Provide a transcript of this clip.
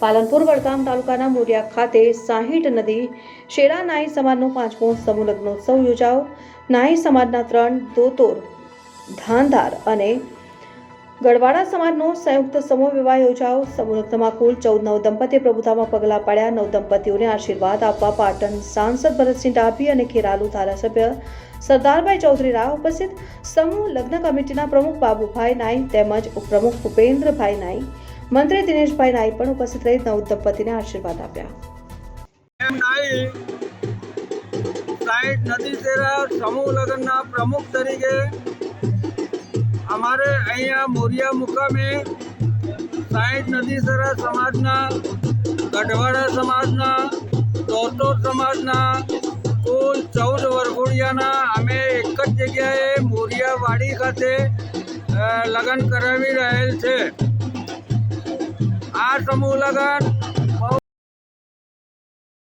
પાલનપુર વડગામ તાલુકાના મોરિયા ખાતે 60 નદી શેરા નાઈ સમાજનો 5મો સમૂહ લગ્નોત્સવ યોજાયો। નાઈ સમાજના 3 દોતોર ધાંધાર અને ગઢવાડા સમાજનો સંયુક્ત સમૂહ વિવાહ યોજાયો। સમૂહ લગ્નમાં કુલ 14 નવદંપતીએ પ્રભુતામાં પગલાં પાડ્યા। નવદંપતીઓને આશીર્વાદ આપવા પાટણ સાંસદ ભરતસિંહ ડાભી અને ખેરાલુ ધારાસભ્ય સરદારભાઈ ચૌધરી રાવ ઉપસ્થિત। સમૂહ લગ્ન કમિટીના પ્રમુખ બાબુભાઈ નાઈ તેમજ ઉપપ્રમુખ ભૂપેન્દ્રભાઈ નાઈ, મંત્રી દિનેશભાઈ નાઈ પણ ઉપસ્થિત રહી નવદંપતીને આશીર્વાદ આપ્યા। નદી શેરા સમૂહ લગ્નના પ્રમુખ તરીકે અમારે અહીંયા મોરિયા મુકામે 60 નદી શેરા સમાજના, ગઢવાડા સમાજના, દોતોર સમાજના કુલ 14 વરઘોડિયાના અમે એક જ જગ્યાએ મોરિયા વાડી ખાતે લગ્ન કરાવી રહેલ છે। આ સમૂહ લગ્ન